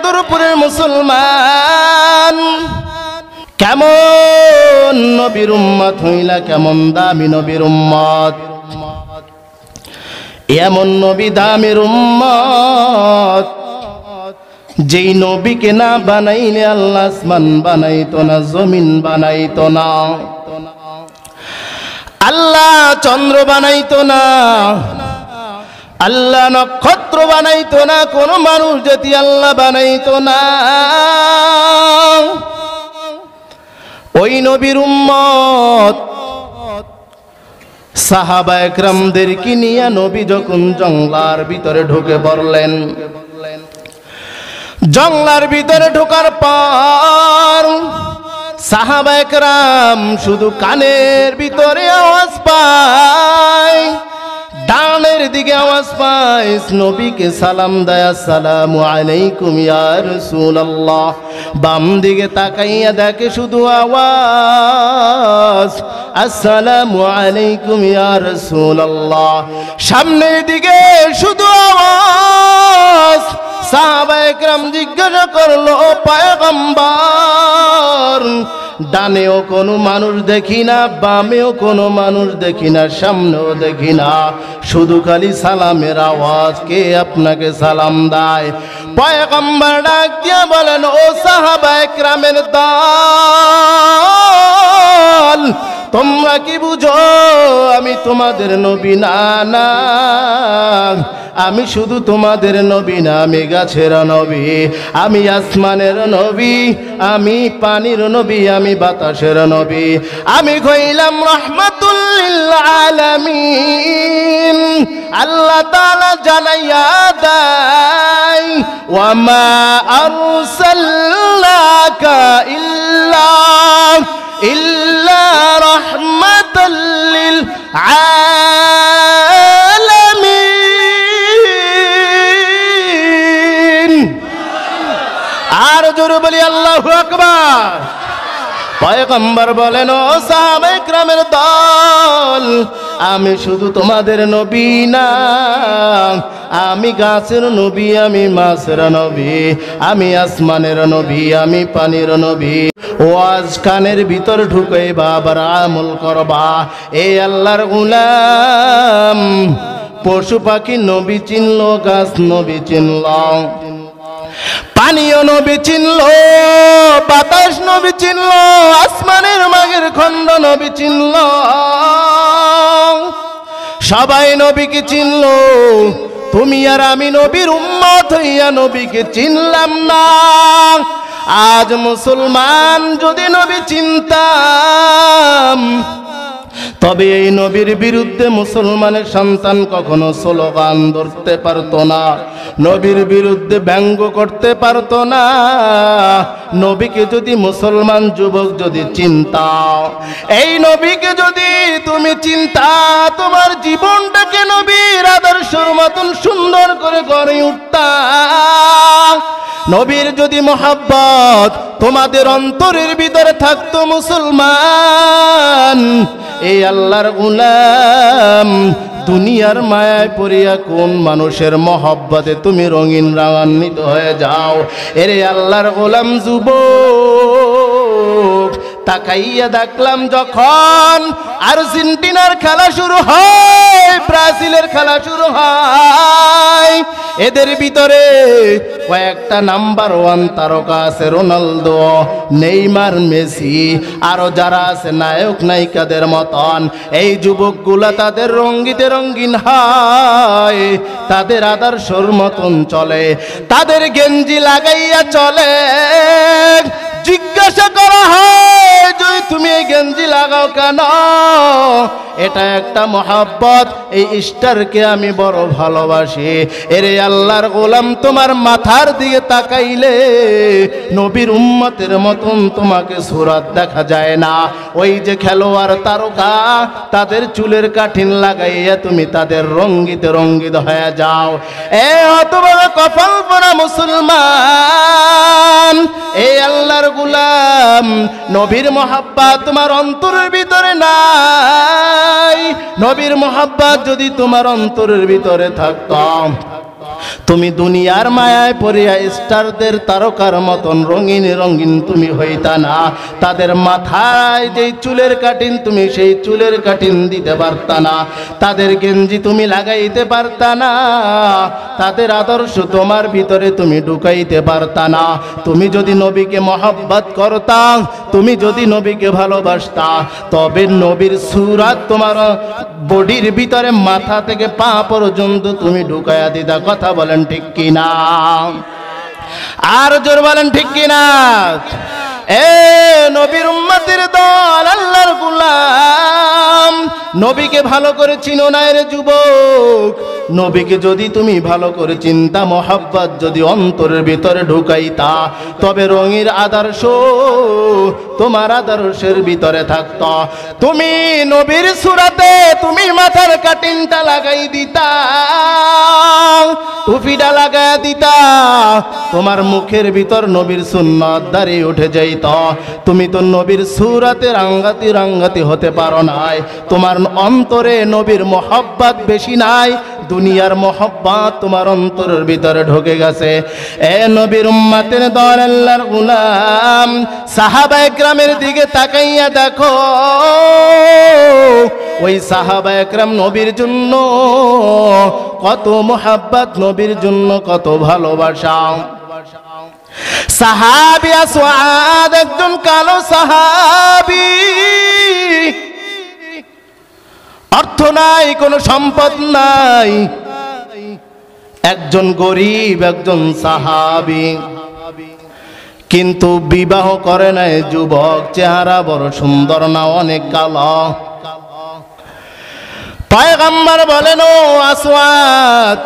দূরপুরের মুসলমান, কেমন নবীর উম্মত হইলা, কেমন দামি নবীর উম্মত। এমন নবী দামের উম্মত, যেই নবীকে না বানাইলে আল্লাহ আসমান বানাইতো না, জমিন বানাইতো না, আল্লাহ চন্দ্র বানাইতো না, আল্লাহ নক্ষত্র বানাইতো না, কোন মানুষ জাতি আল্লাহ বানাইতো না। ওই নবীর উম্মত সাহাবা একরামদেরকে নিয়ে নবী যখন জঙ্গলার ভিতরে ঢুকে পড়লেন, জঙ্গলার ভিতরে ঢোকার পর সাহাবা একরাম শুধু কানের ভিতরে আওয়াজ পায়, ডানের দিকে আওয়াজ পায়, নবীকে সালাম দেয়, আসসালামু আলাইকুম ইয়া রাসূলুল্লাহ। বাম দিকে তাকাইয়া দেখে শুধু আওয়াজ, আসসালামু আলাইকুম ইয়া রাসূলুল্লাহ। সামনের দিকে শুধু আওয়াজ। সাহাবা একরাম জিজ্ঞাসা করলো, ও পয়গম্বর, ডানেও কোনো মানুষ দেখি না, বামেও কোনো মানুষ দেখি না, সামনেও দেখি না, শুধু খালি সালামের আওয়াজ, কে আপনাকে সালাম দেয়? পয়গম্বর ডাক দিয়া বলেন, ও সাহাবা একরামের দল, তোমরা কি বুঝো আমি তোমাদের নবী? না না, আমি শুধু তোমাদের নবী না, আমি গাছের নবী, আমি আসমানের নবী, আমি পানির নবী, আমি বাতাসের নবী, আমি হইলাম রাহমাতুল লিল আলামিন। আল্লাহ তাআলা জানাইয়া দেয়, ওয়া মা আরসালনাকা ইল্লা রাহমাতাল লিল আলামিন। আর জোরে বলি আল্লাহু আকবার। পয়গম্বর বলেন, ও সাহাবা একরামের দল, আমি শুধু তোমাদের নবী না, আমি গাছের নবী, আমি মাছের নবী, আমি আসমানের নবী, আমি পানির নবী। ওয়াজ কানের ভিতর ঢুকাইবা, আবার আমল করবা। এই আল্লাহর গোলাম পশু পাখি নবী চিনল, গাছ নবী চিনল, পানীয় নবী চিনল, বাতাস নবী চিনল, আসমানের মাগের খণ্ড নবী চিনল, সবাই নবীকে চিনল। তুমি আর আমি নবীর উম্মত হইয়া নবীকে চিনলাম না। আজ মুসলমান যদি নবী চিনতাম, তবে এই নবীর বিরুদ্ধে মুসলমানের সন্তান কখনো স্লোগান ধরতে পারত না, নবীর বিরুদ্ধে ব্যঙ্গ করতে পারত না। নবীকে যদি মুসলমান যুবক যদি চিন্তা, এই নবীকে যদি তুমি চিন্তা, তোমার জীবনটাকে নবীর আদর্শের মতন সুন্দর করে গড়ে উঠতা। নবীর যদি মহব্বত তোমাদের অন্তরের ভিতরে থাকতো মুসলমান, এই আল্লাহর গোলাম দুনিয়ার মায়ায় পড়িয়া কোন মানুষের মহব্বতে তুমি রঙিন রাঙান্বিত হয়ে যাও। এরে আল্লাহর গোলাম যুবক, তাকাইয়া দেখলাম যখন আর্জেন্টিনার খেলা শুরু হয়, ব্রাজিলের খেলা শুরু হয়, এদের ভিতরে কয়েকটা নাম্বার 1 তারকা আছে, রোনালদো, নেইমার, মেসি, আরো যারা আছে নায়ক নায়িকাদের মতন। এই যুবকগুলা তাদের রঙ্গিতে রঙ্গিন হয়, তাদের আদর্শর মতন চলে, তাদের গেঞ্জি লাগাইয়া চলে। জিজ্ঞাসা করা হয়, যদি তুমি এই গেঞ্জি লাগাও কেন? এটা একটা মহব্বত, এই স্টারকে আমি বড় ভালোবাসি। এরে আল্লাহর গোলাম, তোমার মাথার দিকে তাকাইলে নবীর উম্মতের মতন তোমাকে সুরাত দেখা যায় না। ওই যে খেলোয়াড় তারকা, তাদের চুলের কাঠিন লাগাইয়া তুমি তাদের রঙ্গিতে রঙ্গিত হয়ে যাও। এ অতবড় কপাল পরা মুসলমান, এই আল্লাহর গোলাম, নবীর মহব্বত তোমার অন্তরের ভিতরে নাই। নবীর মহব্বত যদি তোমার অন্তরের ভিতরে থাকতো, তুমি দুনিয়ার মায়ায় পড়িয়া স্টারদের তারকার মতন রঙিন রঙিন তুমি হইতা না। তাদের মাথায় যেই চুলের কাটিন তুমি সেই চুলের কাটিন দিতে পারতা না। তাদের গেঞ্জি তুমি লাগাইতে পারতা না। তাদের আদর্শ তোমার ভিতরে তুমি ঢুকাইতে পারতা না। তুমি যদি নবীকে মহব্বত করতা, তুমি যদি নবীকে ভালোবাসতা, তবে নবীর সুরাত তোমার বডির ভিতরে মাথা থেকে পা পর্যন্ত তুমি ঢুকাইয়া দিতা। কথা বলেন ঠিক কিনা? আর জোর বলেন ঠিক কিনা? এ নবীর উম্মতের দল, আল্লাহর গোলাম, নবীকে ভালো করে চিনো না রে যুবক। নবীকে যদি তুমি ভালো করে চিন্তা মহব্বত যদি অন্তরের ভিতরে ঢুকাইতা, তবে রঙের আদর্শ তোমার আদর্শের ভিতরে থাকত। তুমি নবীর সুরাতে তুমি মাথার কাটিংটা লাগাই দিতা, টুপিটা লাগাই দিতা, তোমার মুখের ভিতর নবীর সুন্নাত দাঁড়িয়ে উঠে যাইত। তুমি তো নবীর সুরাতে রাঙ্গাতি রাঙ্গাতি হতে পারো নাই। তোমার অন্তরে নবীর মহব্বত বেশি নাই, দুনিয়ার মহব্বত তোমার অন্তরের ভিতরে ঢুকে গেছে। এ নবীর উম্মতের দল, আল্লাহর গোলাম, সাহাবায়ে কেরামের দিকে তাকাইয়া দেখো। ওই সাহাবায়ে কেরাম নবীর জন্য কত মহব্বত, নবীর জন্য কত ভালোবাসা। সাহাবী আসওয়াদ একজন কালো সাহাবী, অর্থ নাই, কোনো সম্পদ নাই, একজন গরিব, একজন সাহাবী, কিন্তু বিবাহ করে নাই। যুবক, চেহারা বড় সুন্দর না, অনেক কালো। পয়গম্বর বলেন, ও আসওয়াদ,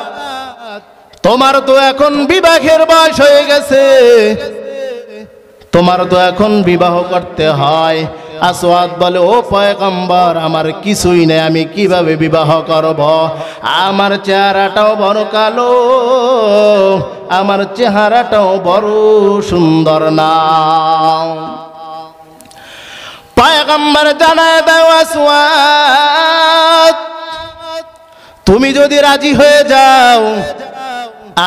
তোমার তো এখন বিবাহের বয়স হয়ে গেছে, তোমার তো এখন বিবাহ করতে হয়। আসওয়াদ বলে, ও পয়গম্বর, আমার কিছুই নেই, আমি কিভাবে বিবাহ করব? আমার চেহারাটাও বড় কালো, আমার চেহারাটাও বড় সুন্দর না। পয়গম্বর জানায় দাও, আসওয়াদ, তুমি যদি রাজি হয়ে যাও,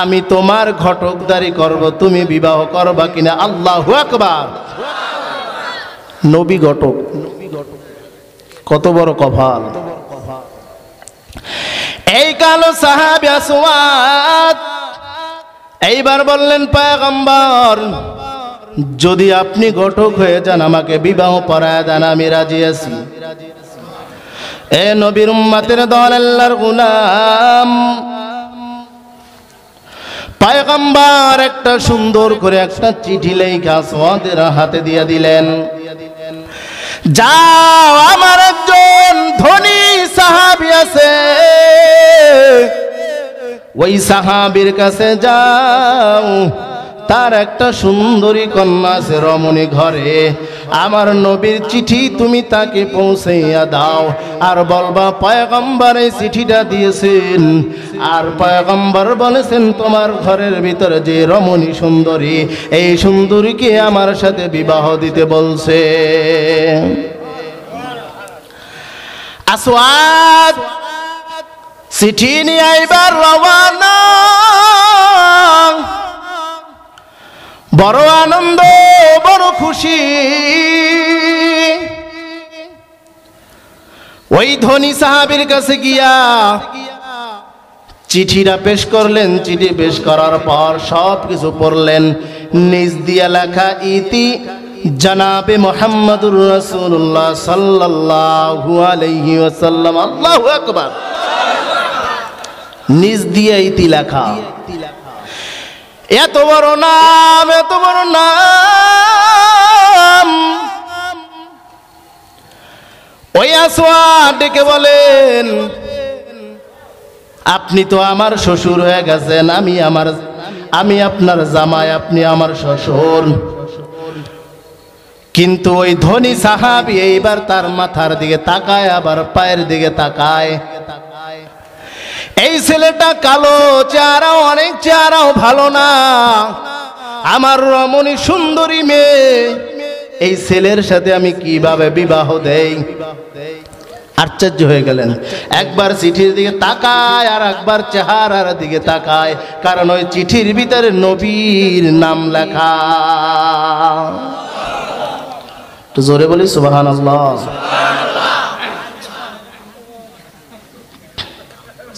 আমি তোমার ঘটকদারি করব, তুমি বিবাহ করবা কিনা? আল্লাহু আকবার। নবী ঘটক, কত বড় কপাল। এই কালো সাহাবী আসওয়াদ এইবার বললেন, পয়গম্বর, যদি আপনি ঘটক হয়ে যান, আমাকে বিবাহ পড়ায় দেন, আমি রাজি আছি। এ নবীর উম্মতের দল, আল্লাহর গোলাম, পয়গম্বর একটা সুন্দর করে একটা চিঠি লেখা আসওয়াদের হাতে দিয়ে দিলেন, যাও, আমার একজন ধনী সাহাবী আছে, ওই সাহাবীর কাছে যাও, তার একটা সুন্দরী কন্যা আছে রমণী ঘরে, আমার নবীর চিঠি তুমি তাকে পৌঁছাইয়া দাও, আর বলবা পয়গম্বর এই চিঠিটা দিয়েছেন, আর পয়গম্বর বলেছেন তোমার ঘরের ভিতরে যে রমণী সুন্দরী, এই সুন্দরীকে আমার সাথে বিবাহ দিতে বলছে। আসওয়াদ চিঠি নিয়ে এবার রওনা, বড় আনন্দ, বড় খুশি। ওই ধনী সাহাবীর কাছে গিয়া চিঠিটা পেশ করলেন। চিঠি পেশ করার পর সব কিছু পড়লেন, নিজ দিয়া লেখা, ইতি জনাবে মুহাম্মদুর রাসূলুল্লাহ সাল্লাল্লাহু আলাইহি ওয়াসাল্লাম। আল্লাহু আকবার। নিজ দিয়া ইতি লেখা, এত বড় নাম, এত বড় নাম। ওই আসওয়াদ ডেকে বলেন, আপনি তো আমার শ্বশুর হয়ে গেছেন, আমি আপনার জামাই, আপনি আমার শ্বশুর। কিন্তু ওই ধনী সাহাবী এইবার তার মাথার দিকে তাকায়, আবার পায়ের দিকে তাকায়। এই ছেলেটা কালো, চেহারাও অনেক, চেহারাও ভালো না, আমার রমণী সুন্দরী মেয়ে, এই ছেলের সাথে আমি কিভাবে বিবাহ দেই? আশ্চর্য হয়ে গেলেন। একবার চিঠির দিকে তাকায় আর একবার চেহারার দিকে তাকায়, কারণ ওই চিঠির ভিতরে নবীর নাম লেখা। তো জোরে বলি সুবহানাল্লাহ।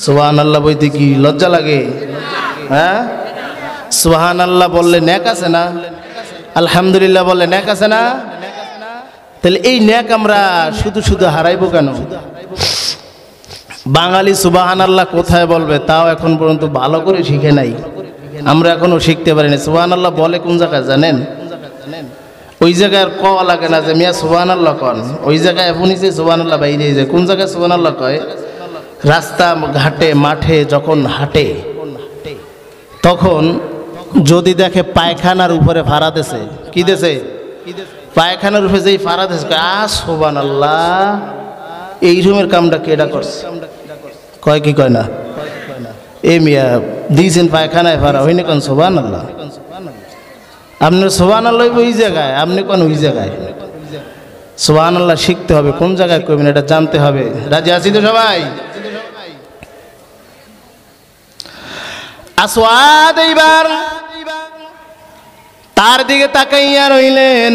সুবহানাল্লাহ বলতে কি লজ্জা লাগে? হ্যাঁ, সুবহানাল্লাহ বললে নেক আছে না? আলহামদুলিল্লাহ বললে নেক আছে না? তাহলে এই নেক আমরা শুধু শুধু হারাইবো কেন? বাঙালি সুবহানাল্লাহ কোথায় বলবে তাও এখন পর্যন্ত ভালো করে শিখে নাই, আমরা এখনো শিখতে পারিনি। সুবহানাল্লাহ বলে কোন জায়গায় জানেন? ওই জায়গায় আর কওয়া লাগে না যে মিয়া সুবহানাল্লাহ কন, ওই জায়গায় এখনই যে সুবহানাল্লাহ বাইরে যায়। কোন জায়গায় সুবহানাল্লাহ কয়? রাস্তা ঘাটে মাঠে যখন হাঁটে তখন যদি দেখে পায়খানার উপরে ফাড়া দেছে, কি দেছে? পায়খানার উপরে যেই ফাড়া দেছে সুবহানাল্লাহ, এই রুমের কামটা কেডা করছে? কয় কি কয় না? এ মিয়া দিয়েছেন পায়খানায় ফাড়া, হইনি কোন সুবহানাল্লাহ? আপনার সুবহানাল্লাহ ওই জায়গায়, আপনি কোন ওই জায়গায়? সুবহানাল্লাহ শিখতে হবে, কোন জায়গায় কইবেন এটা জানতে হবে। রাজি আছি তো সবাই? আসওয়াদ এইবার তার দিকে তাকাইয়া রইলেন।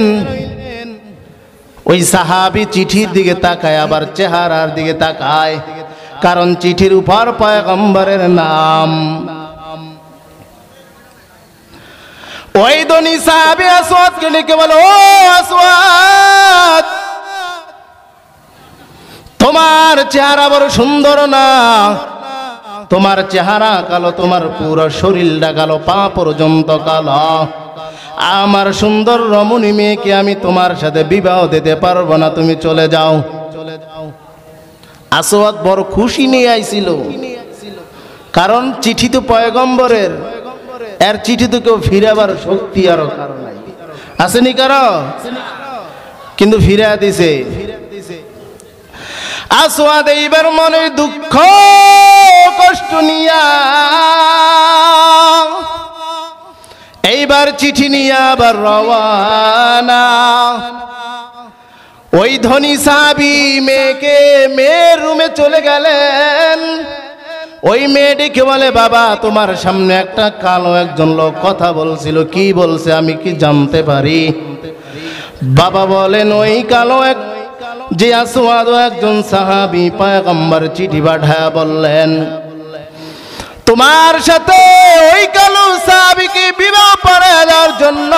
ওই সাহাবী চিঠির দিকে তাকায় আবার চেহারার দিকে তাকায়, কারণ চিঠির উপর পয়গম্বরের নাম। ওই ধনী সাহাবী আসওয়াদকে ডেকে বলে, ও আসওয়াদ, তোমার চেহারা বড় সুন্দর না, তোমার চেহারা কালো, তোমার পুরো শরীরটা কালো, পা পর্যন্ত কালো। আমার সুন্দর রমণী মেয়েকে আমি তোমার সাথে বিবাহ দিতে পারবো না, তুমি চলে যাও। আসওয়াদ বড় খুশি নিয়ে আইছিল, কারণ চিঠি তো পয়গম্বরের, এর চিঠি তো কেউ ফিরাবার শক্তি আরো কারো নাই, আসেনি কারো, কিন্তু ফিরা দিছে। আসওয়াদ এইবার মনের দুঃখ কষ্ট নিয়া এইবার চিঠি নিয়ে আবার রওয়ানা। ওই ধনী সাহাবী মেয়ের রুমে চলে গেলেন। ওই মেয়েটিকে বলে, বাবা তোমার সামনে একটা কালো একজন লোক কথা বলছিল, কি বলছে আমি কি জানতে পারি? বাবা বলেন, ওই কালো এক যে আসওয়াদ একজন সাহাবী, পয়গম্বর চিঠি পাঠায়া বললেন তোমার সাথে ওই কালো সাহাবীকে বিবাহ পড়ায় দেওয়ার জন্য।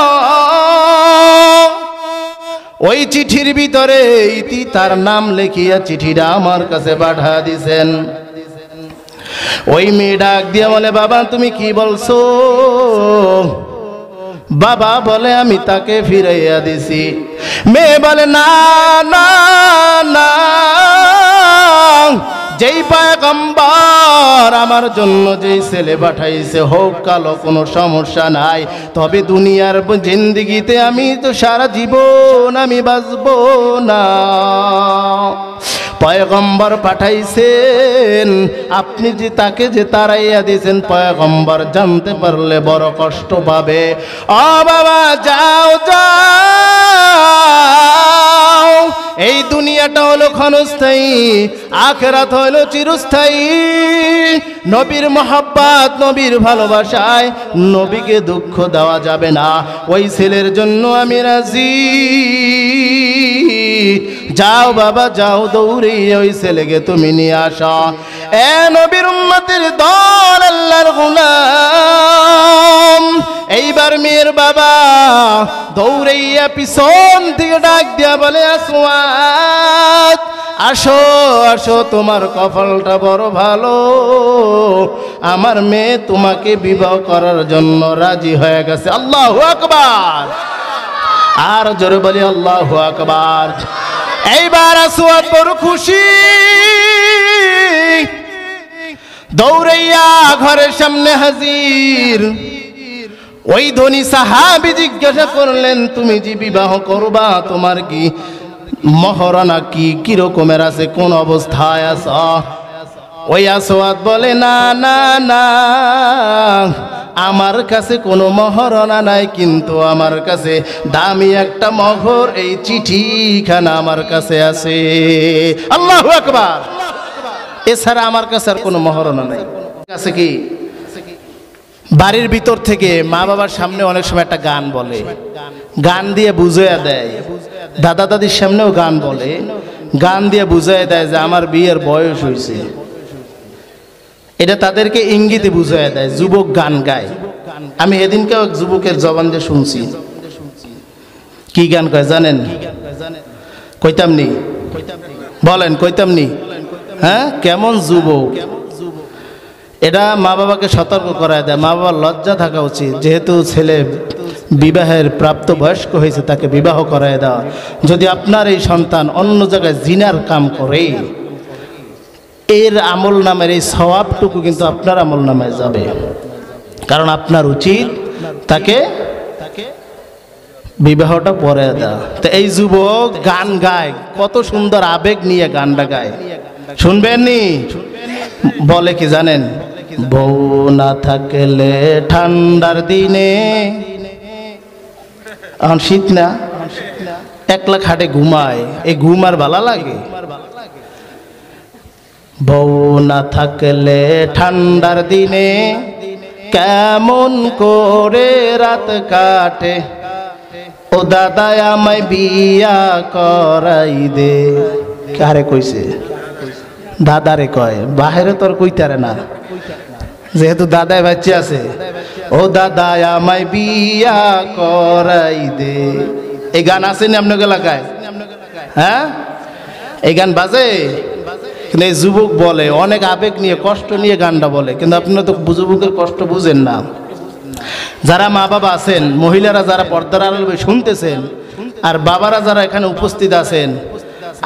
ওই চিঠির ভিতরে ইতি তার নাম লিখিয়া চিঠিটা আমার কাছে পাঠা দিছেন। ওই মেয়ে ডাক দিয়ে বলে, বাবা তুমি কি বলছো? বাবা বলে, আমি তাকে ফিরাইয়া দিছি। মেয়ে বলে, না না না, যেই পয়গম্বর আমার জন্য যেই ছেলে পাঠাইছে হোক কালো কোনো সমস্যা নাই, তবে দুনিয়ার জিন্দেগিতে আমি তো সারা জীবন আমি বাঁচবো না। পয়গম্বর পাঠাইছেন, আপনি যে তাকে যে তাড়াইয়া দিয়েছেন পয়গম্বর জানতে পারলে বড় কষ্ট পাবে। ও বাবা যাও যাও, এই দুনিয়াটা হলো ক্ষণস্থায়ী, আখিরাত হলো চিরস্থায়ী। নবীর মহব্বত, নবীর ভালোবাসায় নবীকে দুঃখ দেওয়া যাবে না। ওই ছেলের জন্য আমি রাজি। যাও বাবা যাও, দৌড়ে ওই ছেলেকে তুমি নিয়ে আসো। এ নবীর উম্মতের দল, আল্লাহর গোলাম। এইবার মেয়ের বাবা দৌড়াইয়া পিছন থেকে ডাক দিয়া বলে, আসওয়াদ আসো আসো, তোমার কপালটা বড় ভালো, আমার মেয়ে তোমাকে বিবাহ করার জন্য রাজি হয়ে গেছে। আল্লাহু আকবার, আর জোরে বলি আল্লাহু আকবার। এইবার আসওয়াদ বড় খুশি, দৌড়াইয়া ঘরের সামনে হাজির। ওই ধনী সাহাবী জিজ্ঞাসা করলেন, তুমি যে বিবাহ করবা তোমার কি মহরানা কি রকমের আছে, কোন অবস্থায় আছো? ওই আসওয়াদ বলে, না না না, আমার কাছে কোনো মহারণা নাই, কিন্তু আমার কাছে দামি একটা মোহর, এই চিঠিখানা আমার কাছে আছে। আল্লাহু আকবার। এছাড়া আমার কাছে আর কোনো মহারণা নাই। কাছে কি বাড়ির ভিতর থেকে মা বাবার সামনে অনেক সময় একটা গান বলে, গান দিয়ে বুঝাইয়া দেয়। দাদা দাদির সামনেও গান বলে, গান দিয়ে বুঝাইয়া দেয় যে আমার বিয়ের বয়স হয়েছে। এটা তাদেরকে ইঙ্গিতে বুঝাইয়া দেয়। যুবক গান গায়। আমি এদিনকেও এক যুবকের জবান দিয়ে শুনছি। কি গান কয় জানেন? কইতাম নি? বলেন কইতাম নি? হ্যাঁ, কেমন যুবক! এটা মা বাবাকে সতর্ক করায় দেয়। মা বাবার লজ্জা থাকা উচিত, যেহেতু ছেলে বিবাহের প্রাপ্ত বয়স্ক হয়েছে তাকে বিবাহ করায় দেওয়া। যদি আপনার এই সন্তান অন্য জায়গায় জিনার কাম করে, এর আমল নামের এই সওয়াবটুকু কিন্তু আপনার আমল নামে যাবে। কারণ আপনার উচিত তাকে বিবাহটা পরে দেওয়া। তো এই যুবক গান গায়, কত সুন্দর আবেগ নিয়ে গানটা গায়, শুনবেন নি? বলে কি জানেন? বউ না থাকলে ঠান্ডার দিনে, এখন শীত না, একলা খাটে ঘুমায়, এই ঘুম আর ভালো লাগে? বউ না থাকলে ঠান্ডার দিনে কেমন করে রাত কাটে, ও দাদা আমায় বিয়া করাই দে। কারে কইছে? দাদারে কয়, বাহিরে তোর কইতারে না, যেহেতু দাদায় বাচ্চা আছে। ও দাদা আমায় বিয়া করাই দে। এই গান আছে না আপনার এলাকায়? হ্যাঁ, এই গান বাজে। কিন্তু এই যুবক বলে, অনেক আবেগ নিয়ে কষ্ট নিয়ে গানটা বলে, কিন্তু আপনারা তো যুবকের কষ্ট বুঝেন না। যারা মা বাবা আছেন, মহিলারা যারা পর্দার আড়ালে শুনতেছেন, আর বাবারা যারা এখানে উপস্থিত আছেন,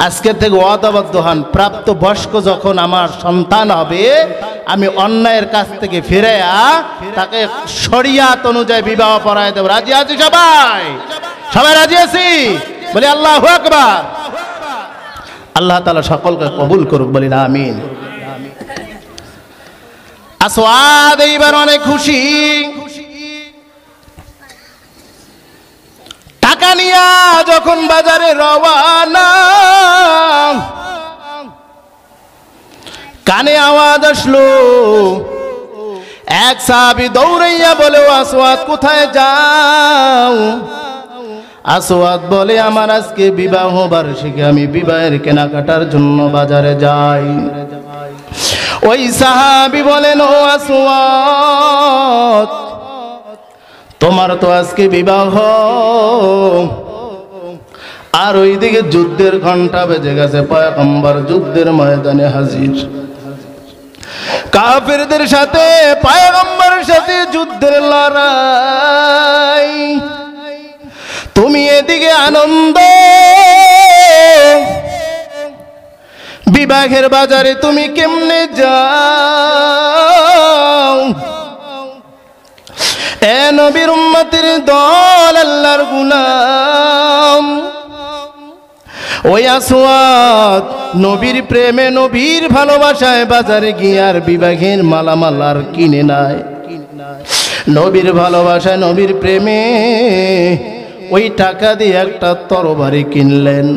আজকের থেকে ওয়াদাবদ্ধ হন, প্রাপ্ত বয়স্ক যখন আমার সন্তান হবে, আমি অন্যায়ের কাছ থেকে ফিরেয়া তাকে শরিয়াত অনুযায়ী বিবাহ পড়ায় দেব। রাজি আছি সবাই? সবাই রাজি আছি? বলি আল্লাহু আকবার। আল্লাহ তাআলা সকলকে কবুল করুক, বলি না আমিন। আসওয়াদ এইবার অনেক খুশি, টাকা নিয়া যখন বাজারে রওয়ানা, কানে আওয়াজ আসলো, এক সাহাবী দৌড়াইয়া বলে, ও আসওয়াদ কোথায় যাও? আসওয়াদ বলে, আমার আজকে বিবাহ বার্ষিকী, আমি বিবাহের কেনাকাটার জন্য বাজারে যাই। ওই সাহাবী বলেন, ও আসওয়াদ, তোমার তো আজকে বিবাহ, আর ওইদিকে যুদ্ধের ঘন্টা বেজে গেছে, পয়গম্বর যুদ্ধের ময়দানে হাজির। কাফেরদের সাথে পয়গম্বরের সাথে যুদ্ধের লড়াই। তুমি এদিকে আনন্দ, বিবাহের বাজারে তুমি কেমনে যাও? এ নবীর উম্মতের দল, আল্লাহর গোলাম, ওই আসওয়াদ নবীর প্রেমে, নবীর ভালোবাসায় বাজারে গিয়ে আর বিবাহের মালামাল আর কিনে নাই। নবীর ভালোবাসায়, নবীর প্রেমে ওই টাকা দিয়ে একটা তরবারি কিনলেন।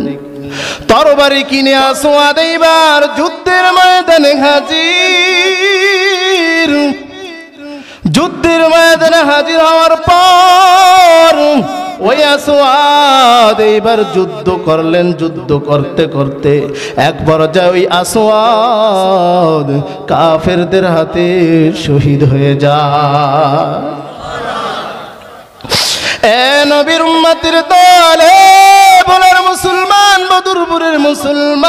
তরবারি কিনে আসওয়াদ এইবার যুদ্ধের ময়দানে হাজির। যুদ্ধের ময়দানে হাজির হওয়ার পর ওই আসওয়াদ এইবার যুদ্ধ করলেন। যুদ্ধ করতে করতে এক পর্যায়ে ওই আসওয়াদ কাফেরদের হাতে শহীদ হয়ে যায়। এ নবীর উম্মতের দলে বলার মুসলমান, বদরপুরের মুসলমান,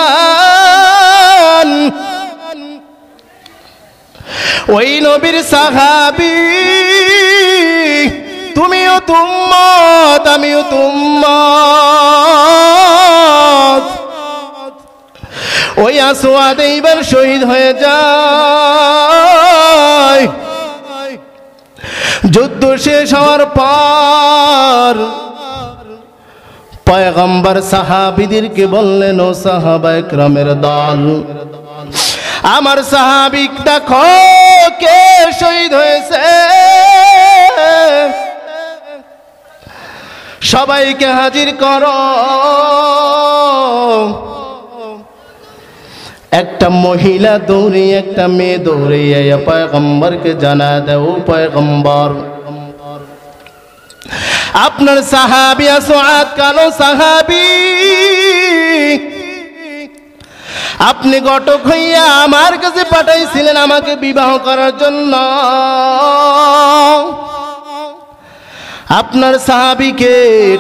ওই নবীর সাহাবী, তুমিও তো উম্মত, আমিও তো উম্মত। ওই আসওয়াদ এইবার শহীদ হয়ে যায়। যুদ্ধ শেষ হওয়ার পর পয়গম্বর সাহাবীদেরকে বললেন, ও সাহাবায়ে কেরামের দল, আমার সাহাবী দেখো কে শহীদ হয়েছে। সবাইকে হাজির করো। একটা মহিলা দৌড়ে, একটা মেয়ে দৌড়ে পয়গম্বরকে জানা দেও, পয়গম্বর আপনার সাহাবী আসওয়াদ কালো সাহাবী, আপনি ঘটক হইয়া আমার কাছে পাঠাইছিলেন আমাকে বিবাহ করার জন্য। আপনার সাহাবীকে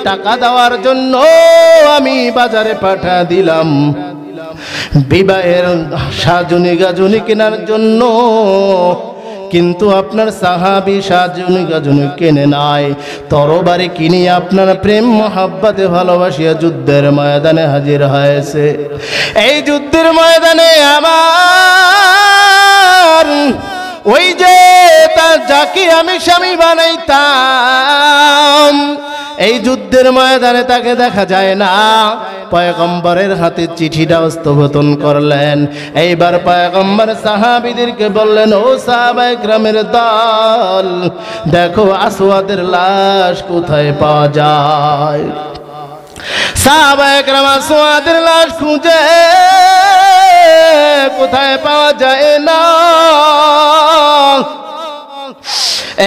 টাকা দেওয়ার জন্য আমি বাজারে পাঠা দিলাম, বিবাহের সাজুনি গাজুনি কেনার জন্য, কিন্তু আপনার সাহাবী সাজুনি গাজুনি কেনে নাই, তরবারি কিনে আপনার প্রেম মহাব্বতে ভালোবাসিয়া যুদ্ধের ময়দানে হাজির হয়েছে। এই যুদ্ধের ময়দানে আমার ওই যে তার যাকে আমি স্বামী বানাইতাম, এই যুদ্ধের ময়দানে তাকে দেখা যায় না। পয়গম্বরের হাতে চিঠিটা হস্তগতন করলেন। এইবার পয়গম্বর সাহাবীদেরকে বললেন, ও সাহাবায়ে কেরামের দল, দেখো আসওয়াদের লাশ কোথায় পাওয়া যায়। সাহাবায়ে কেরাম আসওয়াদের লাশ খুঁজে কোথায় পাওয়া যায় না।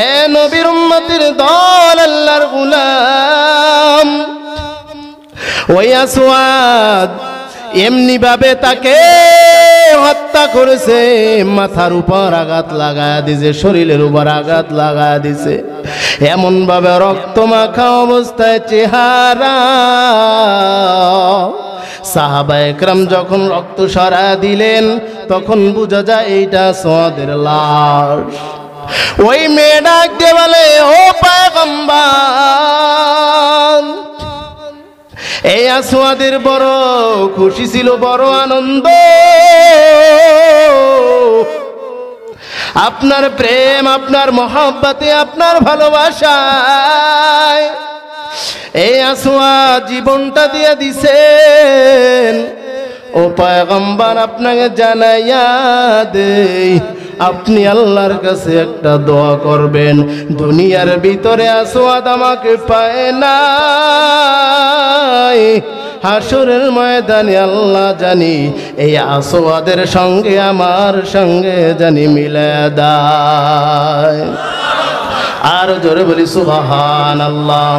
এ নবীর উম্মতের দল, আল্লাহর গোলাম, ওই আসওয়াদ এমনি ভাবে তাকে হত্যা করেছে, মাথার উপর আঘাত লাগায়া দিছে, শরীরের উপর আঘাত লাগায়া দিছে, এমন ভাবে রক্ত মাখা অবস্থায় চেহারা। সাহাবায়ে কেরাম যখন রক্ত সরা দিলেন তখন বোঝা যায় এইটা আসওয়াদের লাশ। ওই মেয়ে ডাক দিয়ে বলে, ও পয়গম্বর, এই আসওয়াদের বড় খুশি ছিল, বড় আনন্দ, আপনার প্রেম, আপনার মহব্বতে, আপনার ভালোবাসায় এই আসওয়াদ জীবনটা দিয়ে দিছেন। ও পয়গম্বর, আপনাকে জানাইয়া দেই, আপনি আল্লাহর কাছে একটা দোয়া করবেন, দুনিয়ার ভিতরে আসওয়াদ আমাকে পায় নাই, হাসরের ময়দানে আল্লাহ জানি এই আসওয়াদের সঙ্গে আমার সঙ্গে জানি মিলে দেয়। আর জোরে বলি সুবহানাল্লাহ।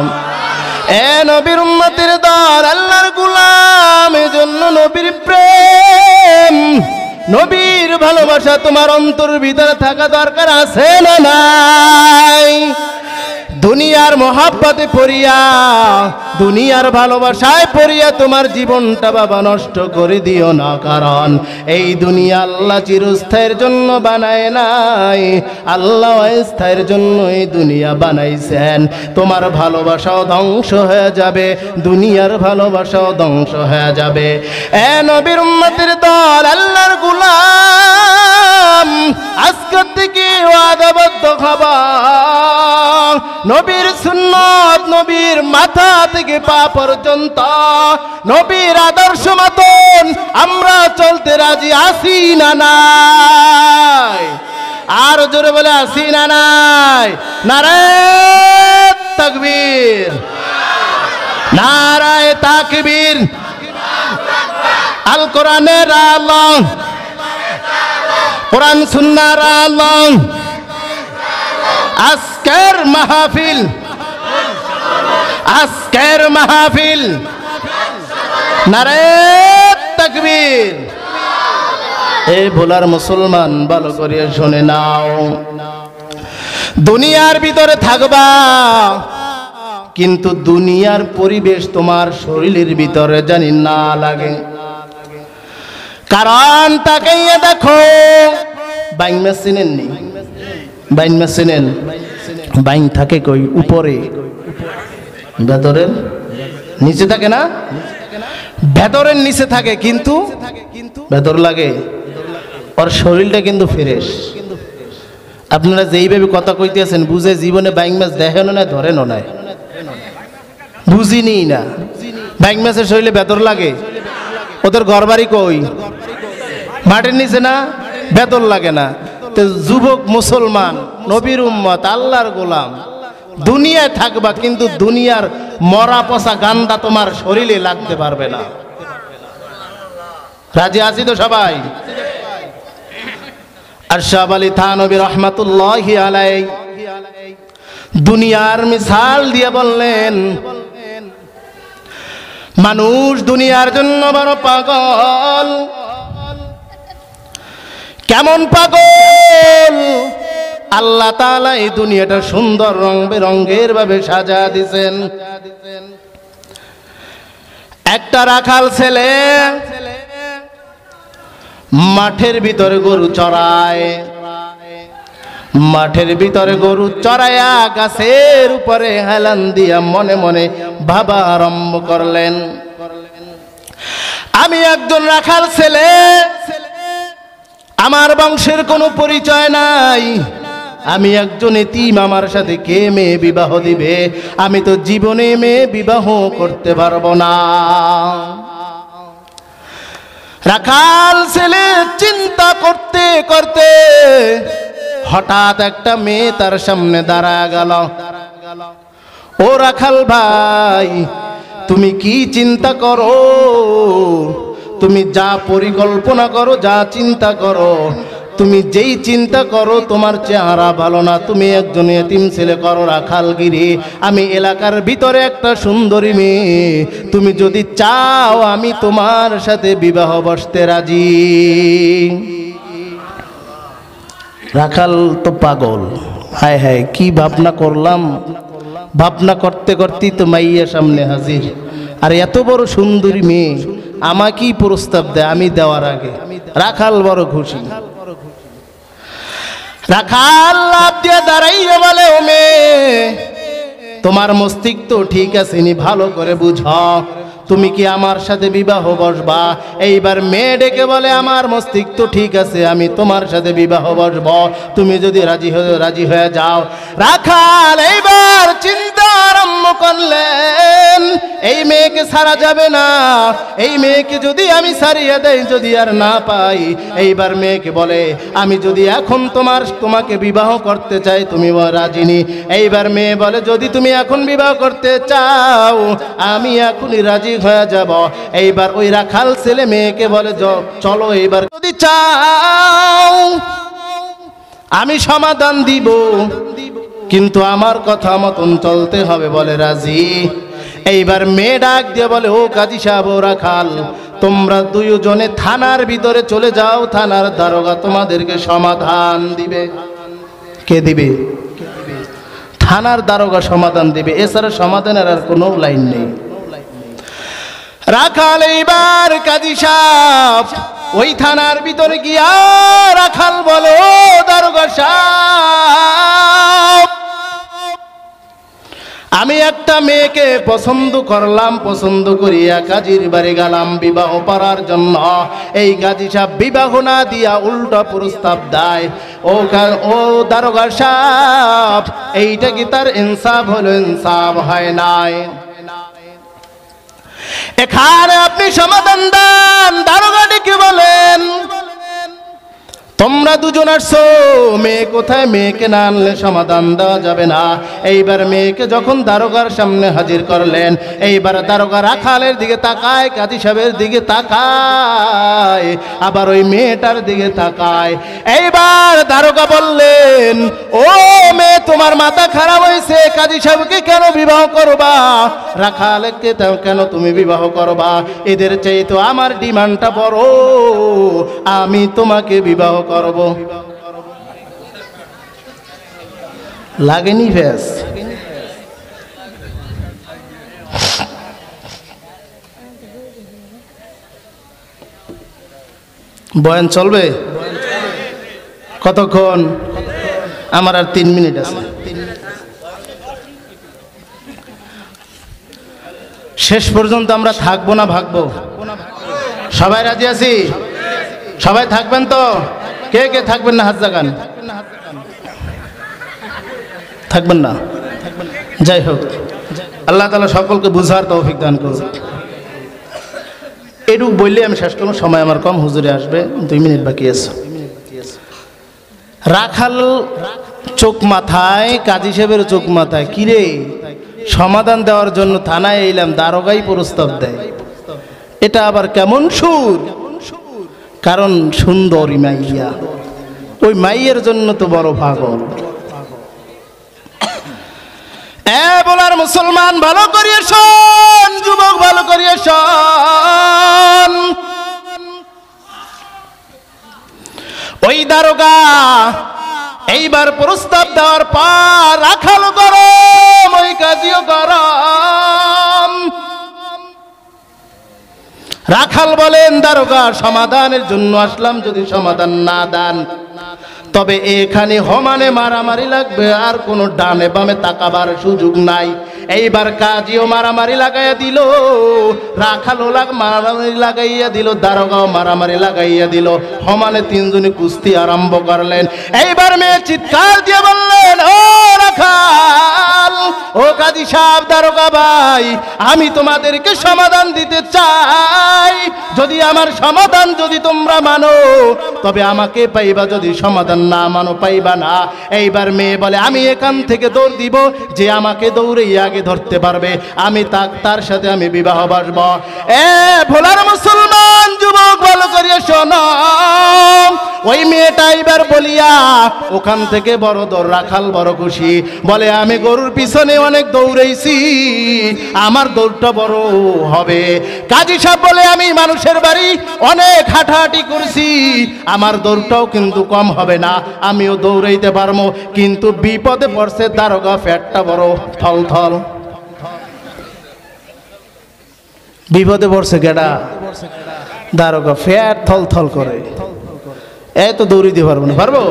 এ নবীর উম্মতের দল, আল্লাহর গোলাম, এজন্য নবীর প্রেম, নবীর ভালোবাসা তোমার অন্তর ভিতরে থাকা দরকার আছে না নাই? দুনিয়ার মহাব্বতে পড়িয়া, দুনিয়ার ভালোবাসায় পড়িয়া তোমার জীবনটা বাবা নষ্ট করে দিও না, কারণ এই দুনিয়া আল্লাহ চিরস্থায়ীর জন্য বানায় নাই, আল্লাহ অস্থায়ীর জন্য এই দুনিয়া বানাইছেন। তোমার ভালোবাসাও ধ্বংস হয়ে যাবে, দুনিয়ার ভালোবাসাও ধ্বংস হয়ে যাবে। এ নবীর উম্মতের দল, আল্লাহর গোলাম, আজকে থেকে ওয়াদাবদ্ধ খবর, নবীর সুন্নাত, নবীর মাথা থেকে পা পর্যন্ত নবীর আদর্শ মতন আমরা চলতে রাজি আছি না নাই? আর জোরে বলে আছি না নাই? নারায়ে তাকবীর, নারায়ে তাকবীর। আল কোরআনের আলো, কোরআন সুন্নাহর আলো, আজকের মাহফিল, আজকের মাহফিল, নারায়ে তাকবীর। এ ভোলার মুসলমান, ভালো করে শুনে নাও, দুনিয়ার ভিতরে থাকবা, কিন্তু দুনিয়ার পরিবেশ তোমার শরীরের ভিতরে জানি না লাগে। কারণ তাকাইয়া দেখো, বাইং মেশিনের নেই, বাইন মেশিনের বাইন থাকে কই? উপরে, ভেতরের নিচে থাকে না? ভেতরের নিচে থাকে, কিন্তু ভেতর লাগে। ওর শরীরটা কিন্তু ফ্রেশ। আপনারা যেইভাবে কথা কইতেছেন, বুঝে জীবনে বাইং মাছ দেখেন না, ধরেন না, বুঝিনি না। বাইং মাছের শরীরে ভেতর লাগে। ওদের ঘর বাড়ি কই? মাটির নিচে না? ভেতর লাগে না। তো যুবক মুসলমান, নবীর উম্মত, আল্লাহর গোলাম, দুনিয়ায় থাকবা, কিন্তু দুনিয়ার মরা পচা গান্দা তোমার শরীরে লাগতে পারবে না। রাজি আছি তো সবাই? আশরাফ আলী থানভী রহমাতুল্লাহি আলাইহি দুনিয়ার মিসাল দিয়ে বললেন, মানুষ দুনিয়ার জন্য বড় পাগল। কেমন পাগল? আল্লাহ তাআলা এই দুনিয়াটা সুন্দর রং বেরঙের ভাবে সাজা দিয়েছেন। একটা রাখাল ছেলে মাঠের ভিতরে গরু চড়ায়, মাঠের ভিতরে গরু চড়াইয়া গাছের উপরে হেলান দিয়া মনে মনে ভাবা আরম্ভ করলেন, আমি একজন রাখাল ছেলে, আমার বংশের কোনো পরিচয় নাই, আমি একজন এতিম, আমার সাথে কে মেয়ে বিবাহ দিবে? আমি তো জীবনে মেয়ে বিবাহ করতে পারবো না। রাখাল ছেলে চিন্তা করতে করতে হঠাৎ একটা মেয়ে তার সামনে দাঁড়ায় গেল। ও রাখাল ভাই, তুমি কি চিন্তা করো? তুমি যা পরিকল্পনা করো, যা চিন্তা করো, তুমি যেই চিন্তা করো তোমার চেহারা ভালো না, তুমি একজন এতিম ছেলে করো রাখালগিরি। আমি এলাকার ভিতরে একটা সুন্দরী মেয়ে, তুমি যদি চাও আমি তোমার সাথে বিবাহ বসতে রাজি। রাখাল তো পাগল, হায় হায় কি ভাবনা করলাম, ভাবনা করতে করতেই তো মাইয়া সামনে হাজির। আর এত বড় সুন্দরী মেয়ে আমাকেই প্রস্তাব দেয়, আমি দেওয়ার আগে। রাখাল বড় খুশি। রাখাল লাফ দিয়ে দাঁড়াইয়ে বলে, ও মেয়ে, তোমার মস্তিষ্ক ঠিক আছে নি? ভালো করে বুঝো, তুমি কি আমার সাথে বিবাহ বসবা? এইবার মেয়ে ডেকে বলে, আমার মস্তিষ্ক ঠিক আছে, আমি তোমার সাথে বিবাহ বসবো, তুমি যদি রাজি হয়ে যাও। রাখাল এইবার চিন্তা আরম্ভ করলেন, এই মেয়েকে ছাড়া যাবে না, এই মেয়েকে যদি আমি ছাড়িয়ে দেই, যদি আর না পাই। এইবার মেয়েকে বলে, আমি যদি এখন তোমাকে বিবাহ করতে চাই, তুমি রাজি নি? এইবার মেয়ে বলে, যদি তুমি এখন বিবাহ করতে চাও আমি এখনই রাজি হয়ে যাব। এইবার ওই রাখাল ছেলে মেয়েকে বলে, চলো এইবার যদি চাও আমি সমাধান দিব, কিন্তু আমার কথা মতন চলতে হবে। বলে রাজি। এইবার মেয়ে ডাক দিয়ে বলে, ও কাজী সাহেব, ও রাখাল, তোমরা দুইজনে থানার ভিতরে চলে যাও, থানার দারোগা তোমাদেরকে সমাধান দিবে। কে দিবে? থানার দারোগা সমাধান দিবে, এছাড়া সমাধানের আর কোনো লাইন নেই। রাখাল এইবার কাজী সাহেব ওই থানার ভিতরে গিয়া রাখাল বলে, ও দারোগা সাহেব, আমি একটা মেয়েকে পছন্দ করলাম, পছন্দ করিয়া কাজীর বাড়ি গেলাম বিবাহ করার জন্য। এই কাজী সাহেব বিবাহ না দিয়া উল্টা প্রস্তাব দেয়। ও দারোগা সাহেব, এইটা কি তার ইনসাফ হলো? ইনসাফ হয় নাই। এখানে আপনি সমাধান দেন। দারোগাটিকে বলেন, তোমরা দুজন আসছো, মেয়ে কোথায়? মেয়েকে না আনলে সমাধান দেওয়া যাবে না। এইবার মেয়েকে যখন দারোগার সামনে হাজির করলেন, এইবার দারোগা রাখালের দিকে তাকায়, কাজী সাহেবের দিকে তাকায়, আবার ওই মেয়েটার দিকে তাকায়। এইবার দারোগা বললেন, ও মেয়ে, তোমার মাথা খারাপ হয়েছে, কাজী সাহেবকে কেন বিবাহ করবা? রাখালকে কেন তুমি বিবাহ করবা? এদের চাই তো আমার ডিমান্ডটা বড়, আমি তোমাকে বিবাহ করব। লাগেনি ফেস? বয়ান চলবে কতক্ষণ? আমার আর 3 মিনিট আছে। শেষ পর্যন্ত আমরা থাকবো না ভাগবো? সবাই রাজি আছি? সবাই থাকবেন তো? কে কে থাকবেন না হাত জাগান। থাকবেন না? যাই হোক, আল্লাহ তাআলা সকলকে বুঝার তৌফিক দান করুন। এটুকু বললে আমি শেষ করব, সময় আমার কম, হুজুরে আসবে, 2 মিনিট বাকি আছে। রাখাল চোখ মাথায়, কাজী সাহেবের চোখ মাথায়, কিরে সমাধান দেওয়ার জন্য থানায় এলাম, দারোগাই প্রস্তাব দেয়। এটা আবার কেমন সুর? কারণ সুন্দরী মাইয়া, ওই মাইয়ের জন্য তো বড় পাগল। বলার মুসলমান ভালো করিয়ে শোন, যুবক ভালো করিয়ে শোন। ওই দারোগা এইবার প্রস্তাব দেওয়ার পর রাখাল গরম, ওই কাজীও গরম। রাখাল বলেন, দারোগা সমাধানের জন্য আসলাম, যদি সমাধান না দেন তবে এখানে হমানে মারামারি লাগবে, আর কোনো ডানে বামে তাকাবার সুযোগ নাই। এইবার কাজীও মারামারি লাগাইয়া দিল, রাখালও মারামারি লাগাইয়া দিল, দারোগাও মারামারি লাগাইয়া দিল। হমানে তিনজনে কুস্তি আরম্ভ করলেন। এইবার মেয়ে চিৎকার দিয়ে বললেন, ও রাখাল, ও কাজী সাহেব, দারোগা ভাই, আমি তোমাদেরকে সমাধান দিতে চাই। যদি আমার সমাধান যদি তোমরা মানো তবে আমাকে পাইবা, যদি সমাধান না মানো পাইবা না। এইবার মেয়ে বলে, আমি এখান থেকে দৌড় দিব, যে আমাকে দৌড়েই আগে ধরতে পারবে আমি তার সাথে আমি বিবাহ বসব। ভোলার মুসলমান যুবক ভালো করিয়া শোনো। ওই মেয়েটা এবার বলিয়া ওখান থেকে বড় দৌড়। রাখাল বড় খুশি, বলে, আমি গরুর পিছনে অনেক দৌড়েছি, আমার দৌড়টা বড় হবে। কাজী সাহেব বলে, আমি মানুষের বাড়ি অনেক হাঁটাহাঁটি করছি, আমার দৌড়টাও কিন্তু কম হবে না, আমিও দৌড়াইতে পারবো। কিন্তু বিপদে পড়ছে দারোগা, পেটটা বড় থল থল। বিপদে পড়ছে গেডা, দারোগা পেট থল থল করে, এত দৌড়িতে পারবো না। পারবো?